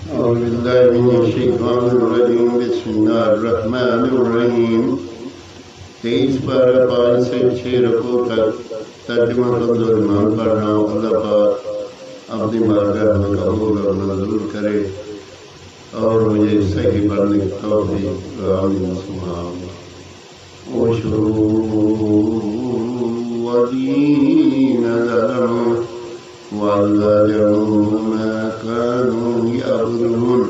أعوذ بالله من الشيطان الرجيم بسم الله الرحمن الرحیم 23 پارہ 5 سے 6 رکوع تک ترجمہ ترجمان پڑھ رہا ہوں۔ اللہ پاک اپنی بارگاہ میں قبول اور منظور کرے اور مجھے صحیح پڑھنے کی توفیق آمین سبحان والذین ظلموا وَالَّذِينَ مَا كَانُوا يَعْبُدُونَ۔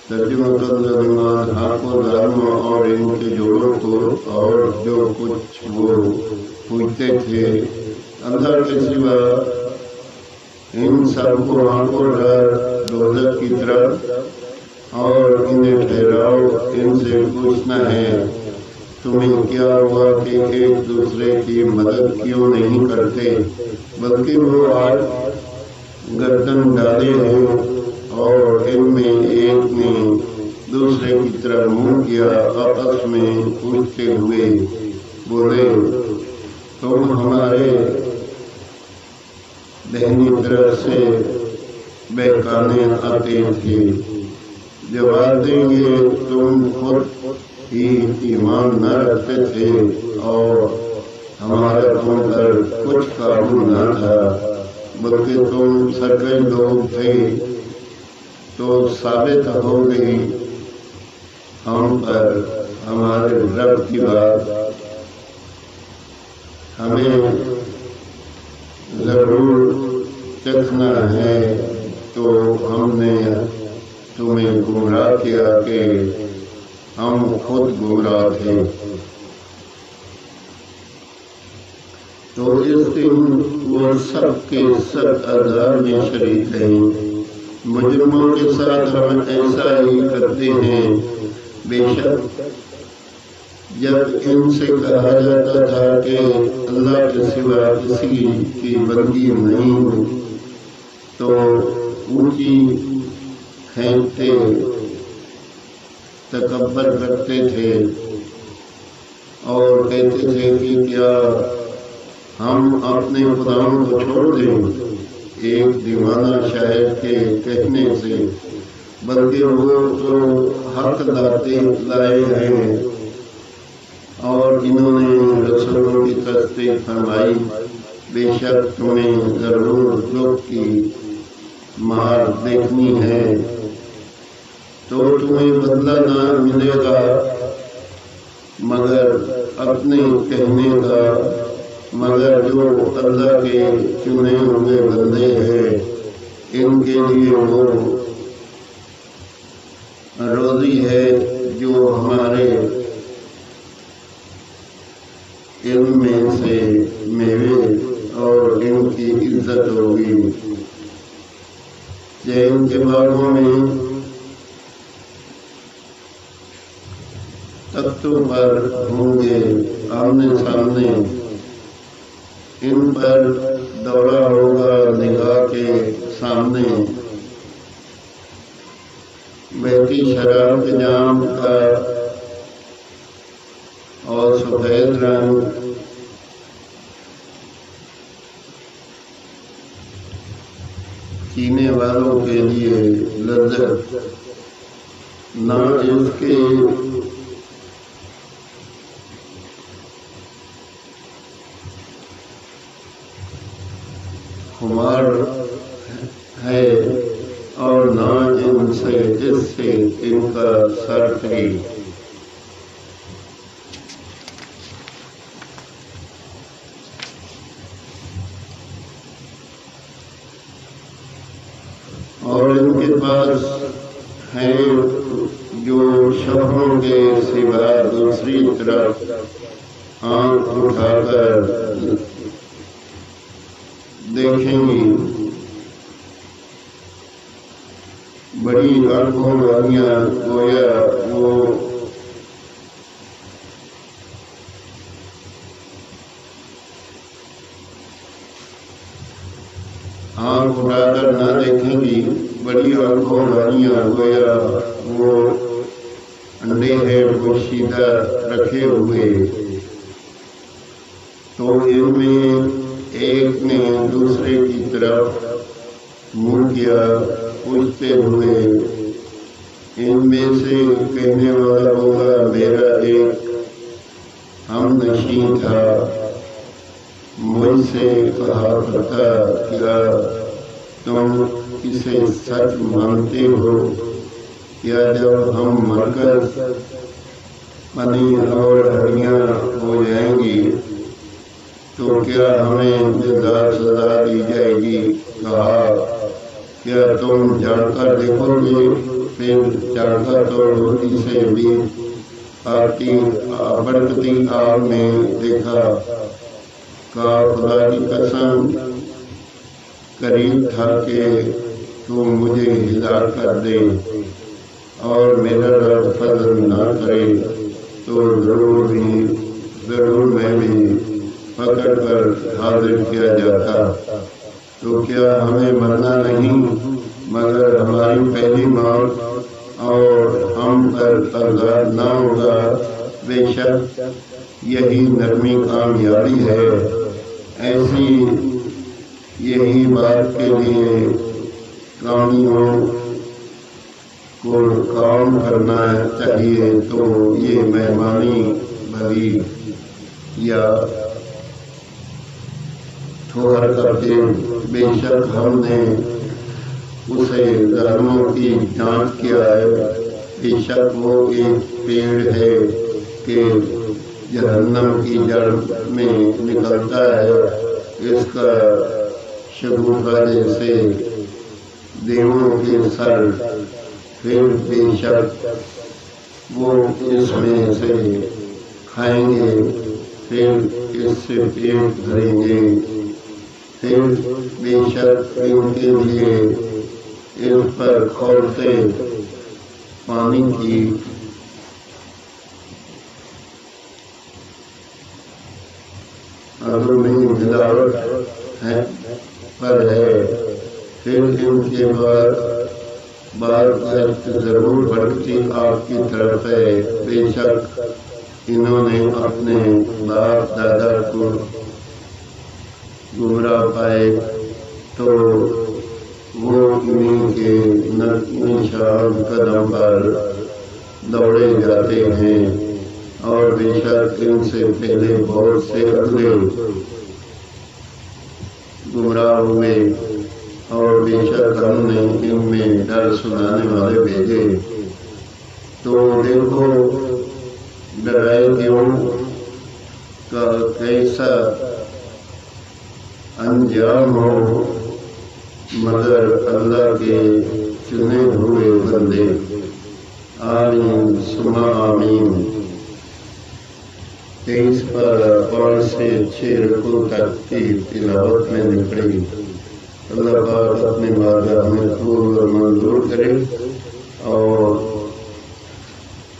ترجمہ ترجمان حق و ظلم اور ان کے جوڑوں کو اور جو کچھ وہ پوچھتے تھے اللہ کے سوا، ان سب کو آنکھوں ڈر دوزخ کی طرف، اور انہیں ٹھہراؤ ان سے پوچھنا ہے تمہیں کیا ہوا کہ ایک دوسرے کی مدد کیوں نہیں کرتے، بلکہ وہ آج گردن ڈالے ہیں، اور ان میں ایک نے دوسرے کی طرف منہ کیا، آپس میں پوچھتے ہوئے بولے تم ہمارے دہنی طرف سے بہکانے آتے تھے، جواب دیں گے تم خود ہی ایمان نہ رکھتے تھے اور ہمارا تم پر کچھ قابو نہ تھا، بلکہ تم سرکش لوگ تھے، تو ثابت ہو گئی ہم پر ہمارے رب کی بات، ہمیں ضرور چکھنا ہے، تو ہم نے تمہیں گمراہ کیا کہ ہم خود گمراہ تھے۔ تو اس دن وہ سب کے سب عذاب میں شریک ہیں، مجرموں کے ساتھ ہم ایسا ہی کرتے ہیں، بے شک جب ان سے کہا جاتا تھا کہ اللہ کے سوا کسی کی بندگی نہیں، تو اونچی کھینچتے تکبر کرتے تھے اور کہتے تھے کہ کیا ہم اپنے خداؤں کو چھوڑ دیں، ایک دیوانہ شاعر کے کہنے سے، بلکہ وہ تو حق لائے ہیں، اور انہوں نے رسولوں کی تصدیق فرمائی، بے شک تمہیں ضرور دکھ کی مہار دیکھنی ہے، تو تمہیں بدلہ نہ ملے گا مگر اپنے کہنے کا، مگر جو اللہ کے چنے ہوئے بندے ہیں ان کے لیے وہ روزی ہے جو ہمارے علم میں سے میوے اور ان کی عزت ہوگی، کہ ان کے باغوں میں تختوں پر ہوں گے آمنے سامنے، ان پر دورہ ہوگا نگاہ کے سامنے، بہتی شراب کے جام کا اور سفید رنگ پینے والوں کے لیے لذت، نہ اس کے خمار ہے، اور نہ ان سے جس سے ان کا سر ہے، اور ان کے پاس ہے جو شبوں کے سوا دوسری طرف آنکھ اٹھا کر دیکھیں گی، بڑی آنکھوں والیاں گویا وہ آنکھ اٹھا کر نہ دیکھیں گی، بڑی آنکھوں والیاں گویا وہ انڈے ہے پوشیدہ رکھے ہوئے، تو ان میں ایک نے دوسرے کی طرف منہ کیا پوچھتے ہوئے ان میں سے کہنے والا ہوگا میرا ایک ہم نشین تھا، مجھ سے کہا کرتا کیا تم اسے سچ مانتے ہو؟ کیا جب ہم مر کر پنی اور ہڈیاں ہو جائیں گی تو کیا ہمیں جزا سزا دی جائے گی؟ کہا کیا تم جڑ کر دیکھو گے؟ پھر چڑھ کر تو روٹی سے بھی آتی بڑکتی آگ میں دیکھا۔ کہا خدا کی قسم قریب تھا کہ تو مجھے ہلاک کر دے اور میرا رب فضل نہ کرے تو ضرور میں بھی پکڑ کر حاضر کیا جاتا۔ تو کیا ہمیں مرنا نہیں مگر ہماری پہلی موت اور ہم پر عذاب نہ ہوگا؟ بے شک یہی نرمی کامیابی ہے۔ ایسی یہی بات کے لیے کامیوں کو کام کرنا چاہیے، تو یہ مہربانی بھلی یا تھوڑا کرتے۔ بے شک ہم نے اسے ظالموں کی جانچ کیا ہے، بے شک وہ ایک پیڑ ہے کہ جہنم کی جڑ میں نکلتا ہے، اس کا شگوفہ جیسے دیووں کے سر، پھر بے شک وہ اس میں سے کھائیں گے، پھر اس سے پیٹ بھریں گے، پھر بے شک ان کے لیے اس پر کھولتے پانی کی اندرونی ملاوٹ ہے پر ہے، پھر ان کے بعد ضرور بڑھتی آپ کی طرف ہے۔ بے شک انہوں نے اپنے باپ دادا کو گمراہ پائے تو وہ انہیں کے نشان قدم پر دوڑے جاتے ہیں، اور بے شک ان سے پہلے بہت سے اگلے گمراہ ہوئے، اور بے شک ہم نے ان میں ڈر سنانے والے بھیجے۔ تو دیکھو ڈرائے کیوں کا کیسا انجام ہو، مگر اللہ کے چنے ہوئے بندے۔ آمین ثم آمین۔ 23 پر 5 سے 6 رکوع تک کی تلاوت میں نے پڑھی۔ اللہ پاک اپنی بارگاہ میں قبول اور منظور کرے، اور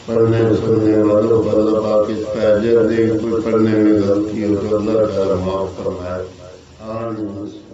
پڑھنے سننے والوں کو اللہ پاک اس کا اجر دے۔ کوئی پڑھنے میں غلطی ہو تو اللہ تعالیٰ معاف فرمائے۔ آمین۔